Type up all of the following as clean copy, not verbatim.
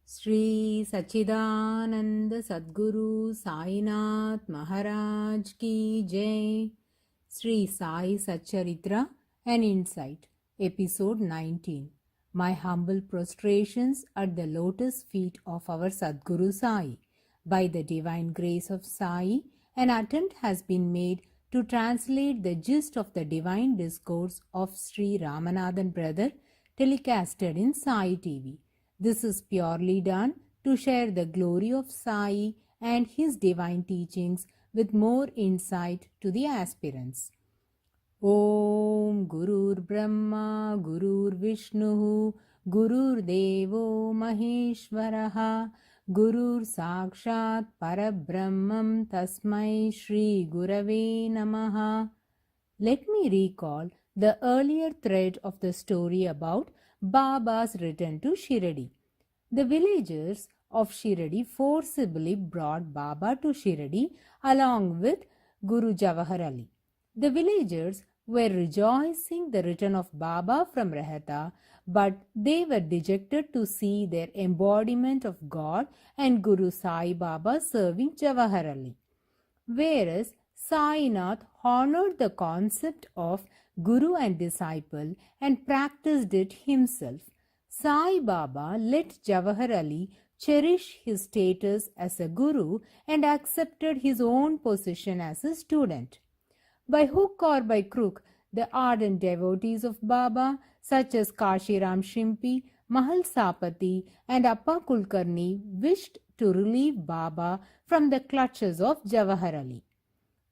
श्री सच्चिदानंद सद्गुरु साईनाथ महाराज की जय. Sri Sai Satcharitra An Insight-Episode-19. My humble prostrations at the lotus feet of our Sadguru Sai. By the divine grace of Sai, an attempt has been made to translate the gist of the divine discourse of Sri Ramanathan brother telecasted in Sai TV. This is purely done to share the glory of Sai and his divine teachings with more insight to the aspirants. Om Gurur Brahma Gurur Vishnu Gurur Devo Maheshwaraha Gurur Sakshat Parabrahmam Tasmai Shri Gurave Namaha. Let me recall the earlier thread of the story about Baba's return to Shirdi. The villagers of Shirdi forcibly brought Baba to Shirdi along with Guru Jawahar Ali. The villagers were rejoicing the return of Baba from Rahata, but they were dejected to see their embodiment of God and Guru Sai Baba serving Jawahar Ali. Whereas Sainath honored the concept of Guru and disciple and practiced it himself, Sai Baba let Jawahar Ali cherish his status as a Guru and accepted his own position as a student. By hook or by crook, the ardent devotees of Baba, such as Kashiram Shimpi, Mahal Sapati, and Appa Kulkarni, wished to relieve Baba from the clutches of Jawahar Ali.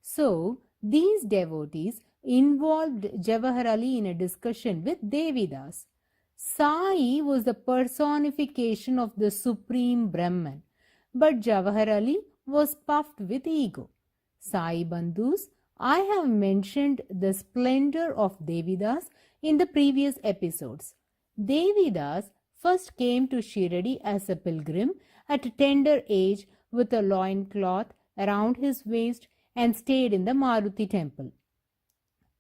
So, these devotees involved Jawahar Ali in a discussion with Devidas. Sai was the personification of the Supreme Brahman, but Jawahar Ali was puffed with ego. Sai Bandhus, I have mentioned the splendor of Devidas in the previous episodes. Devidas first came to Shirdi as a pilgrim at a tender age with a loincloth around his waist and stayed in the Maruti temple.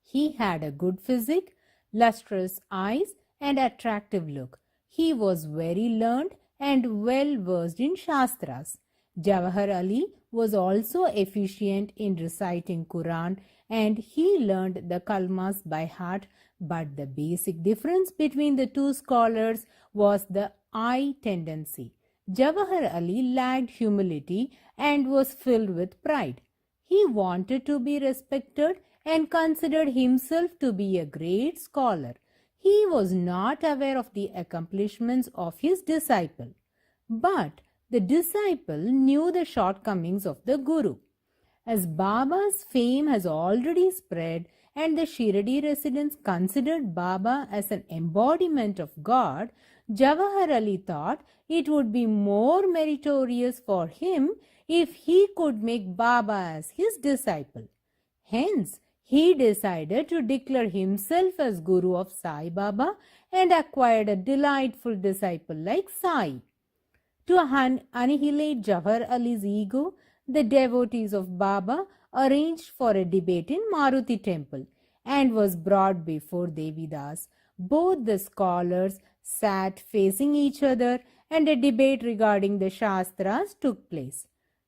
He had a good physique, lustrous eyes, and attractive look. He was very learned and well versed in Shastras. Jawahar Ali was also efficient in reciting Quran and he learned the kalmas by heart, but the basic difference between the two scholars was the I tendency. Jawahar Ali lacked humility and was filled with pride. He wanted to be respected and considered himself to be a great scholar. He was not aware of the accomplishments of his disciple. But the disciple knew the shortcomings of the Guru. As Baba's fame has already spread and the Shirdi residents considered Baba as an embodiment of God, Jawahar Ali thought it would be more meritorious for him if he could make Baba as his disciple. Hence, he decided to declare himself as Guru of Sai Baba and acquired a delightful disciple like Sai. To annihilate Jawahar Ali's ego, the devotees of Baba arranged for a debate in Maruti temple and was brought before Devidas. Both the scholars sat facing each other and a debate regarding the Shastras took place.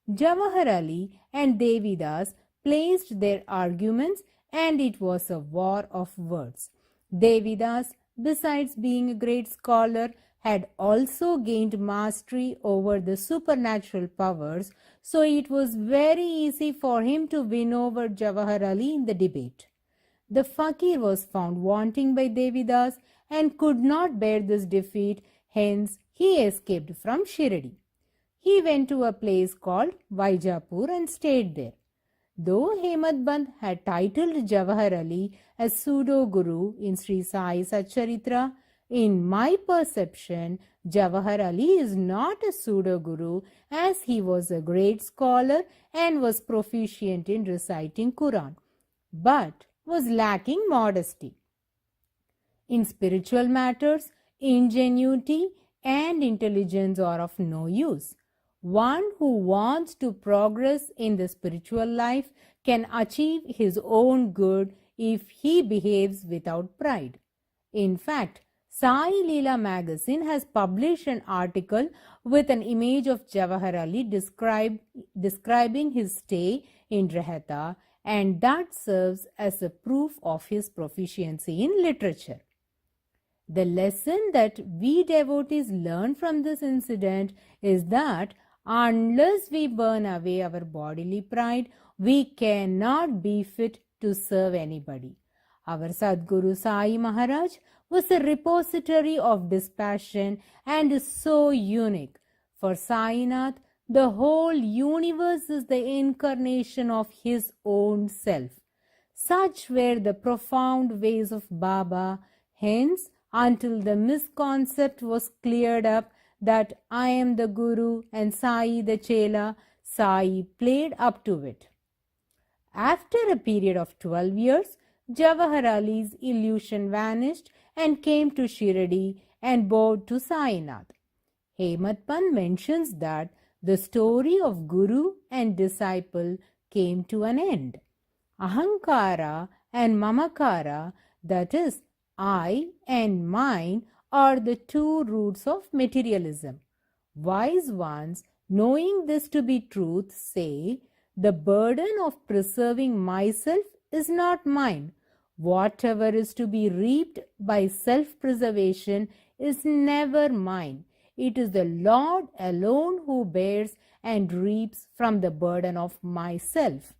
Jawahar Ali and Devidas placed their arguments and it was a war of words. Devidas, besides being a great scholar, had also gained mastery over the supernatural powers, so it was very easy for him to win over Jawahar Ali in the debate. The fakir was found wanting by Devidas and could not bear this defeat, hence he escaped from Shirdi. He went to a place called Vaijapur and stayed there. Though Hemad Band had titled Jawahar Ali as pseudo-guru in Sri Sai Satcharitra, in my perception, Jawahar Ali is not a pseudo-guru as he was a great scholar and was proficient in reciting Quran, but was lacking modesty. In spiritual matters, ingenuity and intelligence are of no use. One who wants to progress in the spiritual life can achieve his own good if he behaves without pride. In fact, Sai Leela magazine has published an article with an image of Jawahar Ali describing his stay in Rahata, and that serves as a proof of his proficiency in literature. The lesson that we devotees learn from this incident is that unless we burn away our bodily pride, we cannot be fit to serve anybody. Our Sadguru Sai Maharaj was a repository of dispassion and is so unique. For Sainath, the whole universe is the incarnation of his own self. Such were the profound ways of Baba. Hence, until the misconcept was cleared up that I am the Guru and Sai the Chela, Sai played up to it. After a period of 12 years, Jawahar Ali's illusion vanished and came to Shirdi and bowed to Sainath. Hemant Pant mentions that the story of Guru and disciple came to an end. Ahankara and Mamakara, that is, I and mine, are the two roots of materialism. Wise ones, knowing this to be truth, say, the burden of preserving myself is not mine. Whatever is to be reaped by self-preservation is never mine. It is the Lord alone who bears and reaps from the burden of myself.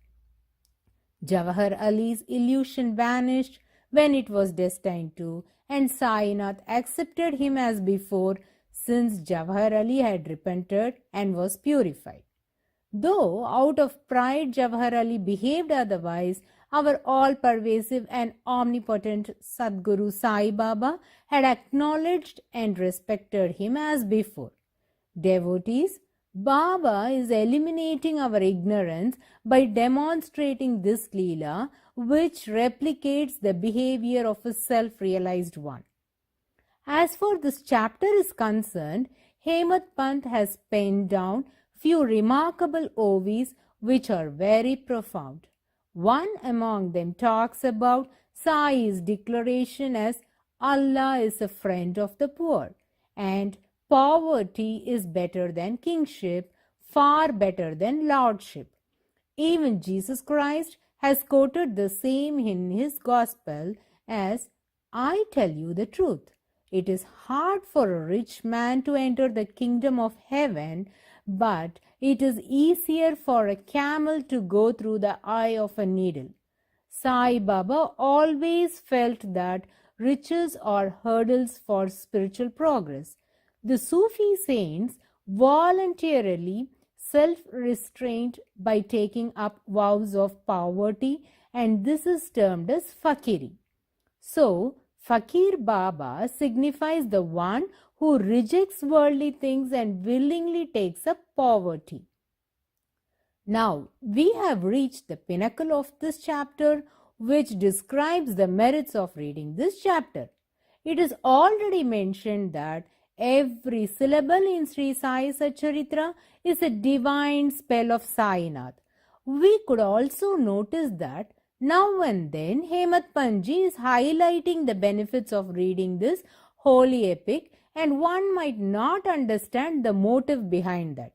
Jawahar Ali's illusion vanished when it was destined to, and Sainath accepted him as before, since Jawahar Ali had repented and was purified. Though out of pride Jawahar Ali behaved otherwise, our all-pervasive and omnipotent Sadguru Sai Baba had acknowledged and respected him as before. Devotees, Baba is eliminating our ignorance by demonstrating this Leela, which replicates the behavior of a self-realized one. As far this chapter is concerned, Hemant Pant has penned down few remarkable OVs which are very profound. One among them talks about Sai's declaration as Allah is a friend of the poor, and poverty is better than kingship, far better than lordship. Even Jesus Christ has quoted the same in his gospel as, I tell you the truth, it is hard for a rich man to enter the kingdom of heaven, but it is easier for a camel to go through the eye of a needle. Sai Baba always felt that riches are hurdles for spiritual progress. The Sufi saints voluntarily self-restraint by taking up vows of poverty, and this is termed as fakiri. So, Fakir Baba signifies the one who rejects worldly things and willingly takes up poverty. Now, we have reached the pinnacle of this chapter, which describes the merits of reading this chapter. It is already mentioned that every syllable in Sri Sai Satcharitra is a divine spell of Sainath. We could also notice that now and then Hemant Pantji is highlighting the benefits of reading this holy epic, and one might not understand the motive behind that.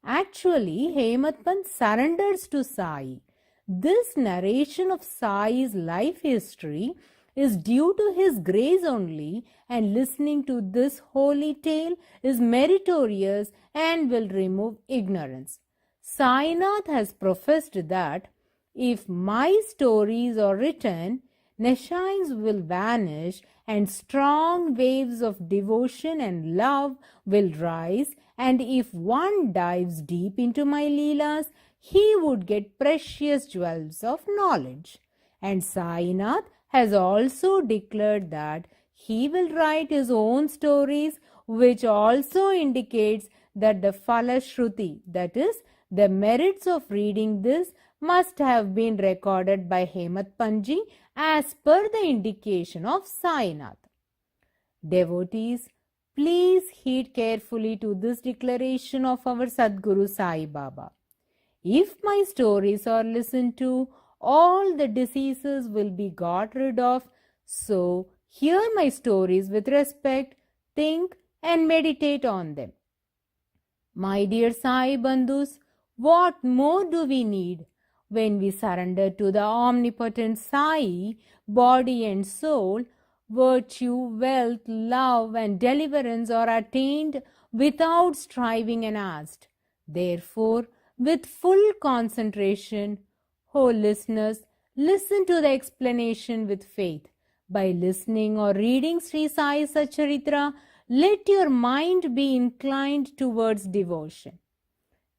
Actually, Hemant Pant surrenders to Sai. This narration of Sai's life history is due to his grace only, and listening to this holy tale is meritorious and will remove ignorance. Sainath has professed that if my stories are written, neshines will vanish and strong waves of devotion and love will rise, and if one dives deep into my leelas, he would get precious jewels of knowledge. And Sainath has also declared that he will write his own stories, which also indicates that the Falashruti, that is, the merits of reading this, must have been recorded by Hemant Pantji as per the indication of Sainath. Devotees, please heed carefully to this declaration of our Sadguru Sai Baba. If my stories are listened to, all the diseases will be got rid of, so Hear my stories with respect, think and meditate on them. My dear Sai Bandhus, what more do we need? When we surrender to the omnipotent Sai, body and soul, virtue, wealth, love and deliverance are attained without striving and asked. Therefore, with full concentration, O listeners, listen to the explanation with faith. By listening or reading Sri Sai Satcharitra, let your mind be inclined towards devotion.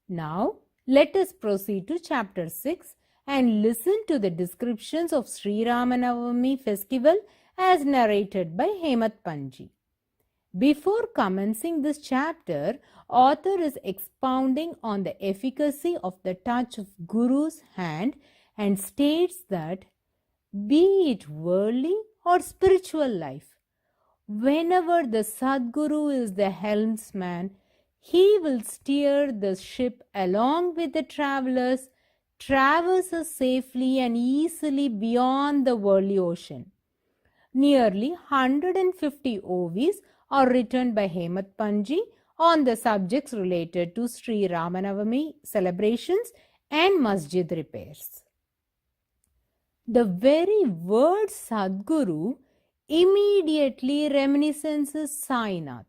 Now, let us proceed to chapter 6 and listen to the descriptions of Sri Ramanavami festival as narrated by Hemat Panji. Before commencing this chapter, author is expounding on the efficacy of the touch of Guru's hand and states that, be it worldly or spiritual life, whenever the Sadguru is the helmsman, he will steer the ship along with the travelers, traverses safely and easily beyond the worldly ocean. Nearly 150 OVs are written by Hemat Panji on the subjects related to Sri Ramanavami celebrations and masjid repairs. The very word Sadguru immediately reminiscences Sainath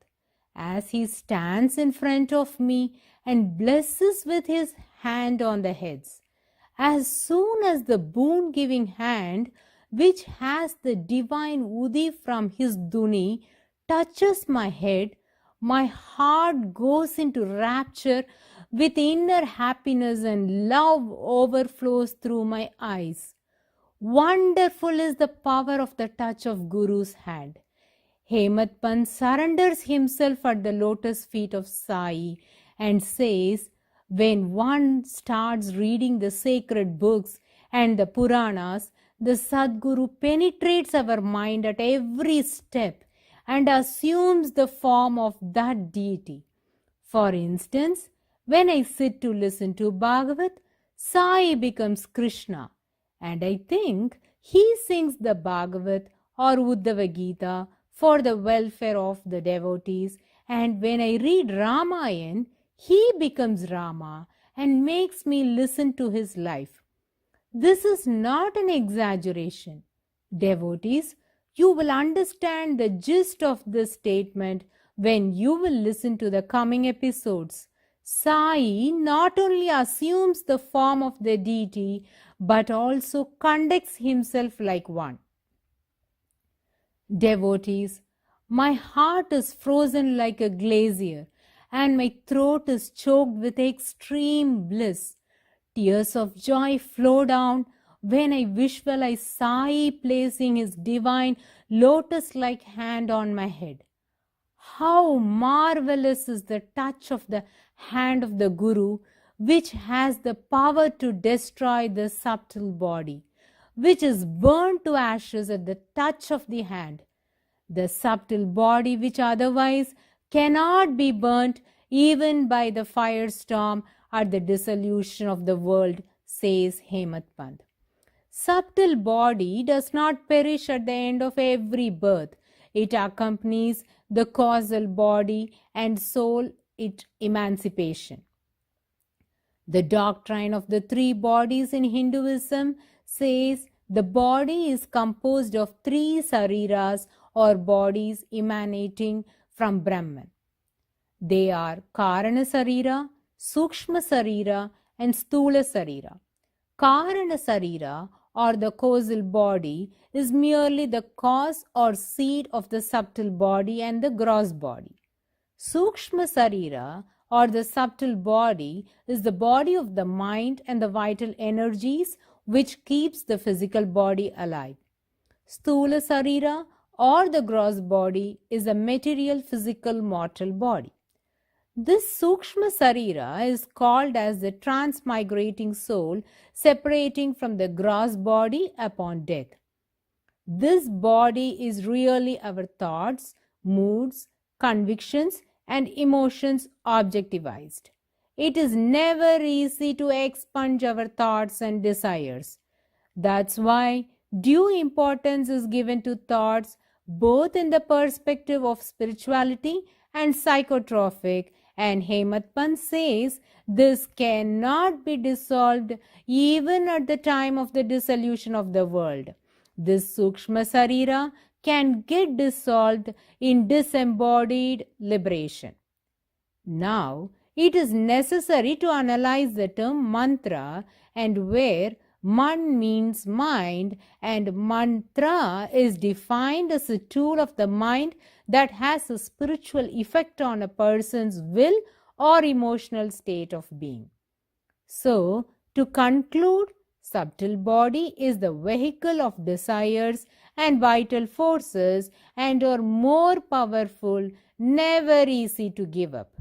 as he stands in front of me and blesses with his hand on the heads. As soon as the boon-giving hand, which has the divine Udi from his Duni, touches my head, my heart goes into rapture with inner happiness and love overflows through my eyes. Wonderful is the power of the touch of Guru's hand. Hemat Pant surrenders himself at the lotus feet of Sai and says, when one starts reading the sacred books and the Puranas, the Sadguru penetrates our mind at every step and assumes the form of that deity. For instance, when I sit to listen to Bhagavat, Sai becomes Krishna, and I think he sings the Bhagavat or Uddhava Gita for the welfare of the devotees, and when I read Ramayan, he becomes Rama and makes me listen to his life. This is not an exaggeration. Devotees, you will understand the gist of this statement when you will listen to the coming episodes. Sai not only assumes the form of the deity but also conducts himself like one. Devotees, my heart is frozen like a glacier and my throat is choked with extreme bliss. Tears of joy flow down when I visualize Sai placing his divine lotus-like hand on my head. How marvelous is the touch of the hand of the Guru, which has the power to destroy the subtle body, which is burnt to ashes at the touch of the hand. The subtle body, which otherwise cannot be burnt even by the firestorm at the dissolution of the world, says Hemat Pant. Subtle body does not perish at the end of every birth. It accompanies the causal body and soul its emancipation. The doctrine of the three bodies in Hinduism says the body is composed of three sariras or bodies emanating from Brahman. They are Karana Sarira, Sukshma Sarira and Sthula Sarira. Karana Sarira or the causal body is merely the cause or seed of the subtle body and the gross body. Sukshma Sarira or the subtle body is the body of the mind and the vital energies which keeps the physical body alive. Sthula Sarira or the gross body is a material physical mortal body. This Sukshma Sarira is called as the transmigrating soul separating from the gross body upon death. This body is really our thoughts, moods, convictions and emotions objectivized. It is never easy to expunge our thoughts and desires. That's why due importance is given to thoughts both in the perspective of spirituality and psychotropic, and Hematpant says this cannot be dissolved even at the time of the dissolution of the world. This Sukshma Sarira can get dissolved in disembodied liberation. Now, it is necessary to analyze the term mantra, and where man means mind and mantra is defined as a tool of the mind that has a spiritual effect on a person's will or emotional state of being. So, to conclude, subtle body is the vehicle of desires and vital forces and are more powerful, never easy to give up.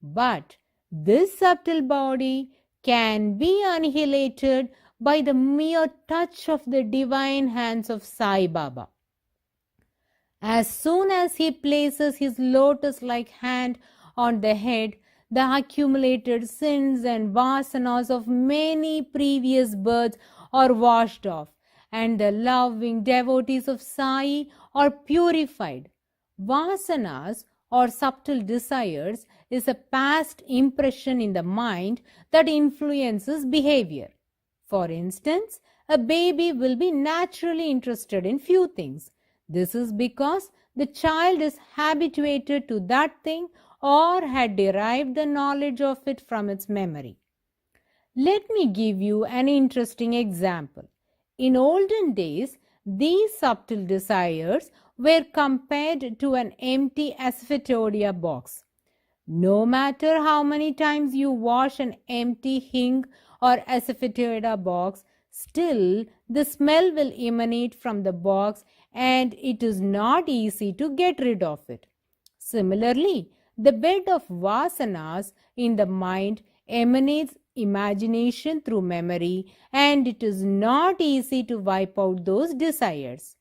But this subtle body can be annihilated by the mere touch of the divine hands of Sai Baba. As soon as he places his lotus-like hand on the head, the accumulated sins and vasanas of many previous births are washed off, and the loving devotees of Sai are purified. Vasanas or subtle desires is a past impression in the mind that influences behavior. For instance, a baby will be naturally interested in few things. This is because the child is habituated to that thing or had derived the knowledge of it from its memory. Let me give you an interesting example. In olden days, these subtle desires were compared to an empty asphyxia box. No matter how many times you wash an empty hing or asphyxia box, still the smell will emanate from the box and it is not easy to get rid of it. Similarly, the bed of vasanas in the mind emanates imagination through memory, and it is not easy to wipe out those desires.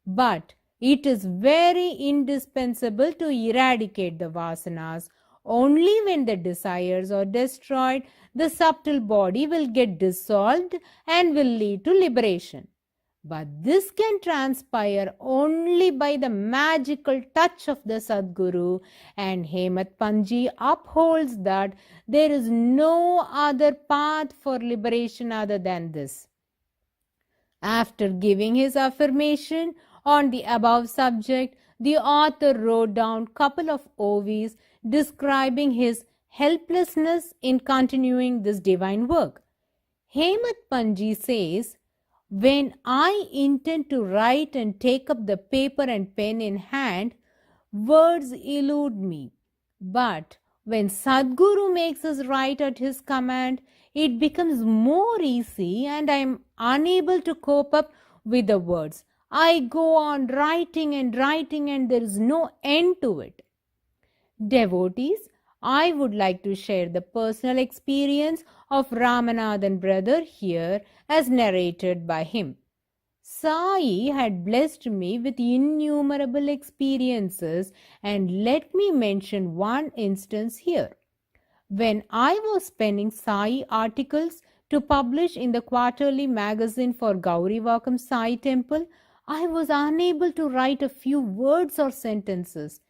But it is very indispensable to eradicate the vasanas. Only when the desires are destroyed, the subtle body will get dissolved and will lead to liberation. But this can transpire only by the magical touch of the Sadguru, and Hematpant upholds that there is no other path for liberation other than this. After giving his affirmation on the above subject, the author wrote down a couple of OVs describing his helplessness in continuing this divine work. Hematpant says, "When I intend to write and take up the paper and pen in hand, words elude me. But when Sadguru makes us write at his command, it becomes more easy and I am unable to cope up with the words. I go on writing and there is no end to it." Devotees, I would like to share the personal experience of Ramanathan brother here as narrated by him. Sai had blessed me with innumerable experiences, and let me mention one instance here. When I was penning Sai articles to publish in the quarterly magazine for Gaurivakam Sai Temple, I was unable to write a few words or sentences.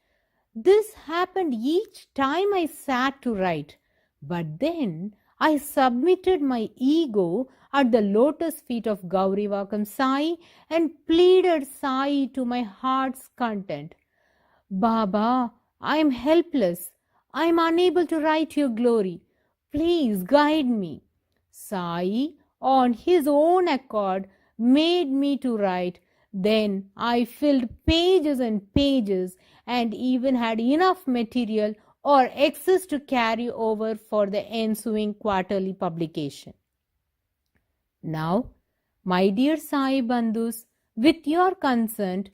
This happened each time I sat to write, but then I submitted my ego at the lotus feet of Gaurivakam Sai and pleaded Sai to my heart's content. "Baba, I am helpless. I am unable to write your glory. Please guide me." Sai, on his own accord, made me to write. Then I filled pages and pages and even had enough material or excess to carry over for the ensuing quarterly publication. Now, my dear Sai Bandhus, with your consent,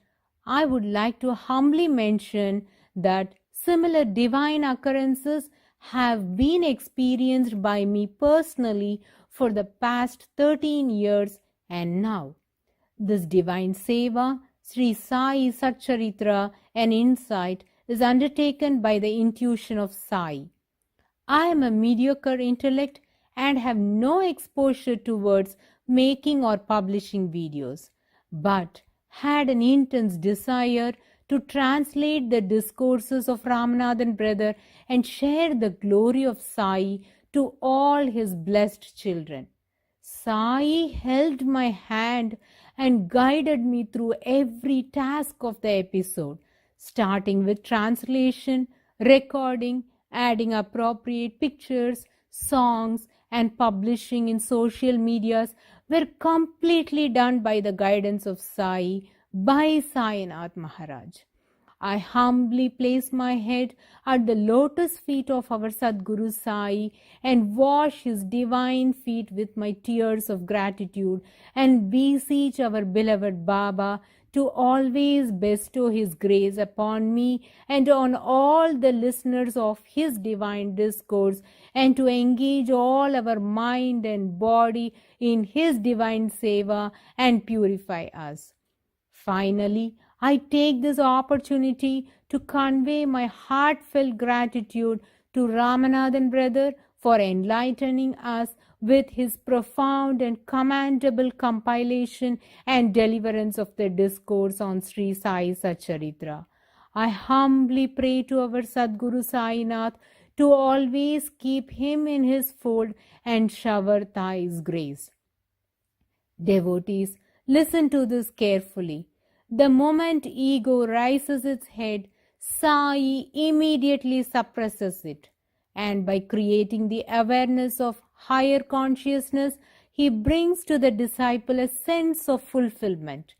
I would like to humbly mention that similar divine occurrences have been experienced by me personally for the past 13 years and now. This divine seva, Sri Sai Satcharitra An Insight, is undertaken by the intuition of Sai. I am a mediocre intellect and have no exposure towards making or publishing videos. But had an intense desire to translate the discourses of Ramanathan brother and share the glory of Sai to all his blessed children. Sai held my hand and guided me through every task of the episode, starting with translation, recording, adding appropriate pictures, songs, and publishing in social medias were completely done by the guidance of Sai by Sai Maharaj. I humbly place my head at the lotus feet of our Sadguru Sai and wash his divine feet with my tears of gratitude and beseech our beloved Baba to always bestow his grace upon me and on all the listeners of his divine discourse, and to engage all our mind and body in his divine seva and purify us. Finally, I take this opportunity to convey my heartfelt gratitude to Ramanathan brother for enlightening us with his profound and commendable compilation and deliverance of the discourse on Sri Sai Satcharitra. I humbly pray to our Sadguru Sainath to always keep him in his fold and shower Thai's grace. Devotees, listen to this carefully. The moment ego raises its head, Sai immediately suppresses it, and by creating the awareness of higher consciousness, he brings to the disciple a sense of fulfillment.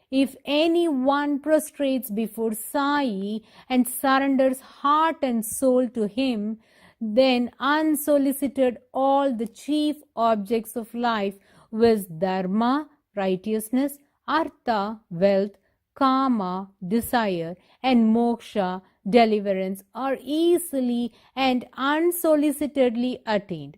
If anyone prostrates before Sai and surrenders heart and soul to him, then unsolicited all the chief objects of life, viz. Dharma, righteousness, artha, wealth, kama, desire, and moksha, deliverance, are easily and unsolicitedly attained.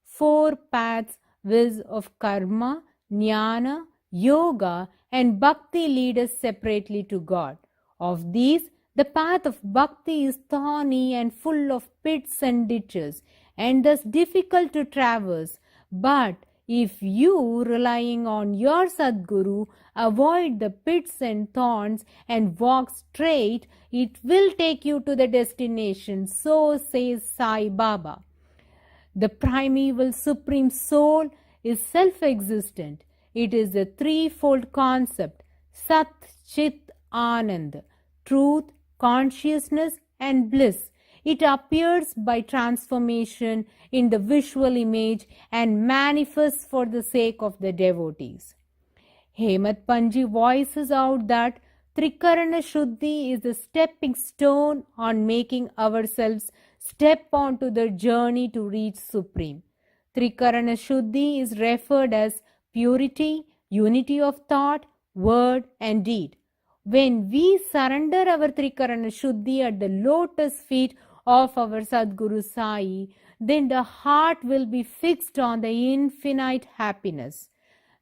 4 paths, viz. Of karma, jnana, yoga, and bhakti lead us separately to God. Of these, the path of bhakti is thorny and full of pits and ditches, and thus difficult to traverse. But if you, relying on your Sadguru, avoid the pits and thorns and walk straight, it will take you to the destination. So says Sai Baba. The primeval Supreme Soul is self-existent. It is a threefold concept: Sat, Chit, Anand, truth, consciousness, and bliss. It appears by transformation in the visual image and manifests for the sake of the devotees. Hemat Panji voices out that Trikarana Shuddhi is a stepping stone on making ourselves step onto the journey to reach Supreme. Trikarana Shuddhi is referred as purity, unity of thought, word, and deed. When we surrender our Trikarana Shuddhi at the lotus feet of our Sadguru Sai, then the heart will be fixed on the infinite happiness.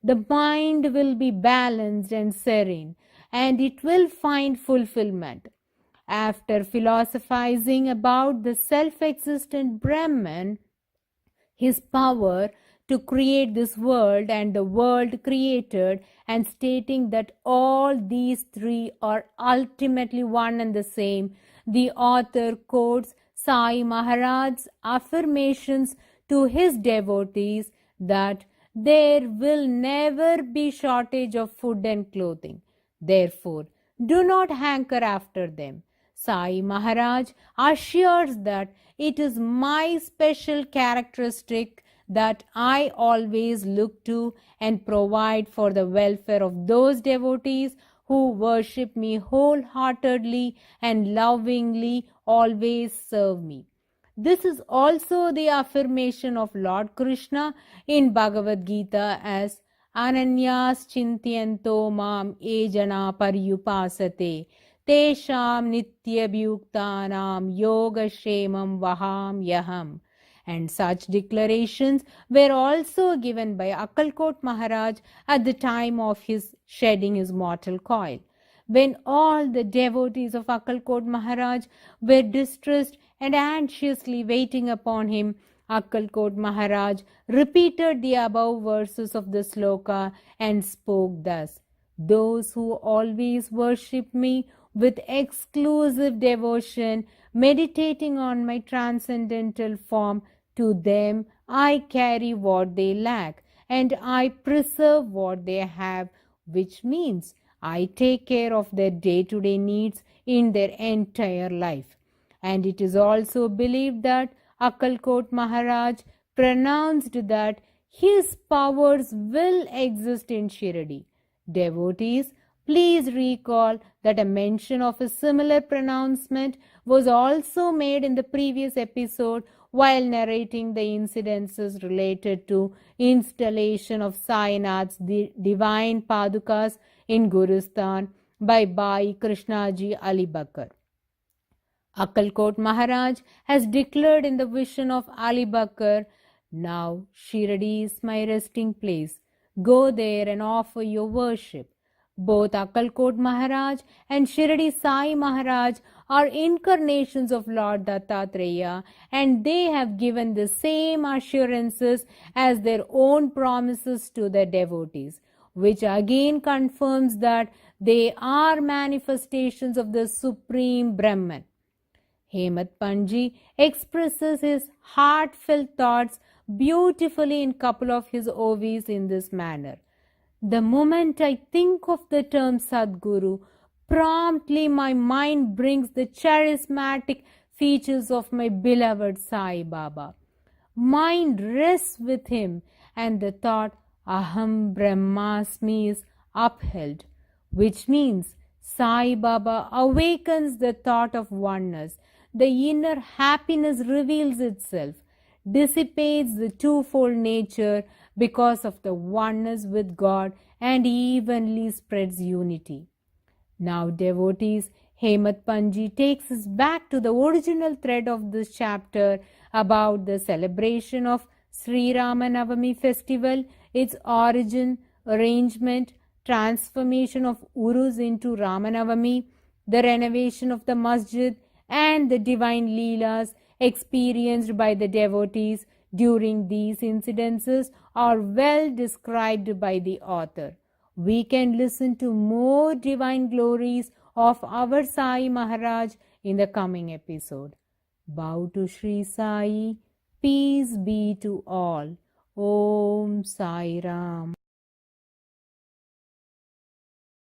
The mind will be balanced and serene, and it will find fulfillment. After philosophizing about the self-existent Brahman, his power to create this world and the world created, and stating that all these three are ultimately one and the same, the author quotes Sai Maharaj's affirmations to his devotees that there will never be shortage of food and clothing. Therefore, do not hanker after them. Sai Maharaj assures that it is my special characteristic that I always look to and provide for the welfare of those devotees who worship me wholeheartedly and lovingly always serve me. This is also the affirmation of Lord Krishna in Bhagavad Gita as Ananyas Chintyanto Mam Ejana Paryupasate Tesham Nityabhyuktanam Yoga Shemam Vaham Yaham. And such declarations were also given by Akkalkot Maharaj at the time of his shedding his mortal coil. When all the devotees of Akkalkot Maharaj were distressed and anxiously waiting upon him, Akkalkot Maharaj repeated the above verses of the sloka and spoke thus: Those who always worship me with exclusive devotion, meditating on my transcendental form, to them I carry what they lack and I preserve what they have, which means I take care of their day-to-day needs in their entire life. And it is also believed that Akkalkot Maharaj pronounced that his powers will exist in Shirdi. Devotees, please recall that a mention of a similar pronouncement was also made in the previous episode while narrating the incidences related to installation of Sainath's divine Padukas in Gurustan by Bhai Krishnaji Ali Bakar. Akkalkot Maharaj has declared in the vision of Ali Bakar, "Now Shirdi is my resting place. Go there and offer your worship." Both Akkalkot Maharaj and Shirdi Sai Maharaj are incarnations of Lord Dattatreya, and they have given the same assurances as their own promises to their devotees, which again confirms that they are manifestations of the Supreme Brahman. Hemant Panji expresses his heartfelt thoughts beautifully in a couple of his OVs in this manner. The moment I think of the term Sadguru, promptly my mind brings the charismatic features of my beloved Sai Baba. Mind rests with him, and the thought Aham Brahmasmi is upheld, which means Sai Baba awakens the thought of oneness. The inner happiness reveals itself, dissipates the twofold nature because of the oneness with God, and evenly spreads unity. Now, devotees, Hemant Panji takes us back to the original thread of this chapter about the celebration of Sri Ramanavami festival, its origin, arrangement, transformation of Urus into Ramanavami, the renovation of the masjid, and the divine leelas experienced by the devotees during these incidences are well described by the author. We can listen to more divine glories of our Sai Maharaj in the coming episode. Bow to Sri Sai. Peace be to all. Om Sai Ram.